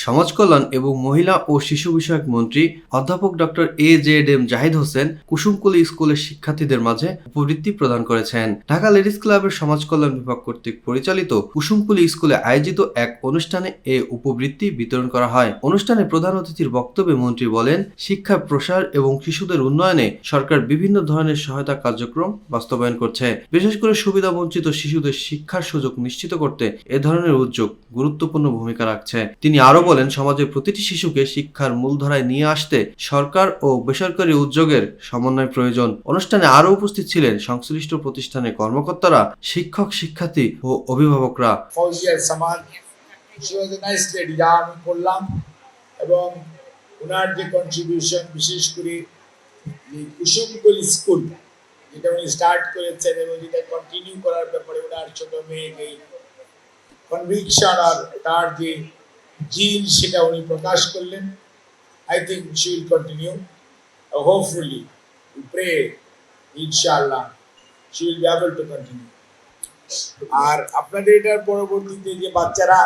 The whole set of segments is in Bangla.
সমাজ কল্যাণ এবং মহিলা ও শিশু বিষয়ক মন্ত্রী অধ্যাপক ডক্টর এ.জেড.এম জাহিদ হোসেন কুসুমকুলি স্কুলের শিক্ষার্থীদের মাঝে উপবৃত্তি প্রদান করেছেন। ঢাকা লেডিস ক্লাবের সমাজ কল্যাণ বিভাগ কর্তৃক পরিচালিত কুসুমকুলি স্কুলে আয়োজিত এক অনুষ্ঠানে এ উপবৃত্তি বিতরণ করা হয়। অনুষ্ঠানে প্রধান অতিথির বক্তব্যে মন্ত্রী বলেন, শিক্ষার প্রসার এবং শিশুদের উন্নয়নে সরকার বিভিন্ন ধরনের সহায়তা কার্যক্রম বাস্তবায়ন করছে। বিশেষ করে সুবিধা বঞ্চিত শিশুদের শিক্ষার সুযোগ নিশ্চিত করতে এ ধরনের উদ্যোগ গুরুত্বপূর্ণ ভূমিকা রাখছে। তিনি আরো বলেন, সমাজের প্রতিটি শিশুকে শিক্ষার মূলধারায় নিয়ে আসতে সরকার ও বেসরকারি উদ্যোগের সমন্বয় প্রয়োজন। অনুষ্ঠানে আরো উপস্থিত ছিলেন সংশ্লিষ্ট প্রতিষ্ঠানের কর্মকর্তারা, শিক্ষক, শিক্ষার্থী ও অভিভাবকরা। এবং ওনার যে কন্ট্রিবিউশন, বিশেষ করে কুসুমকুলি স্কুল যেটা উনি স্টার্ট করেছেন এবং যেটা কন্টিনিউ করার ব্যাপারে ওনার ছোট মেয়েকে কনভিকশন আর তার যে জিন সেটা উনি প্রকাশ করলেন। I think she will continue. Hopefully, we pray, inshallah, she will be able to continue. আর আপনাদের এটার পরবর্তীতে যে বাচ্চারা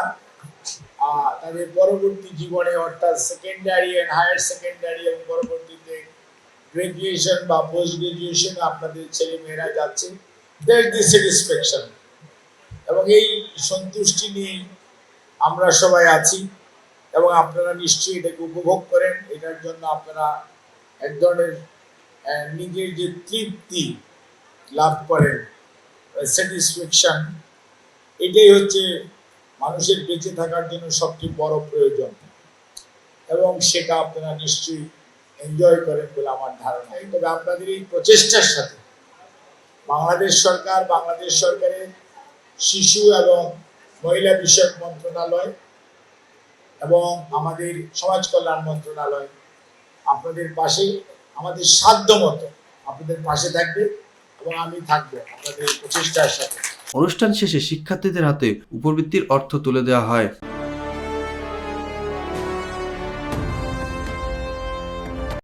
তাদের পরবর্তী জীবনে অর্থাৎ সেকেন্ডারি এন্ড হায়ার সেকেন্ডারি এবং পরবর্তীতে গ্রাজুয়েশন বা পোস্ট গ্রাজুয়েশন আপনাদের ছেলে মেয়েরা যাচ্ছে, দ্যাট দি স্যাটিসফ্যাকশন এবং এই সন্তুষ্টি নিয়ে আমরা সবাই আছি এবং আপনারা নিশ্চয়ই এটাকে উপভোগ করেন। এটার জন্য আপনারা এক ধরনের নিজের যে তৃপ্তি লাভ করেন, স্যাটিসফ্যাকশন, এটাই হচ্ছে মানুষের বেঁচে থাকার জন্য সবচেয়ে বড় প্রয়োজন এবং সেটা আপনারা নিশ্চয়ই এনজয় করেন বলে আমার ধারণা। তবে আপনাদের এই প্রচেষ্টার সাথে বাংলাদেশ সরকারের শিশু এবং মহিলা বিষয়ক মন্ত্রণালয় এবং আমাদের সমাজ কল্যাণ মন্ত্রণালয় আপনাদের পাশে, আমাদের সাধ্য মতো আপনাদের পাশে থাকবে এবং আমি থাকবো আপনাদের প্রচেষ্টার সাথে। অনুষ্ঠান শেষে শিক্ষার্থীদের হাতে উপবৃত্তির অর্থ তুলে দেওয়া হয়।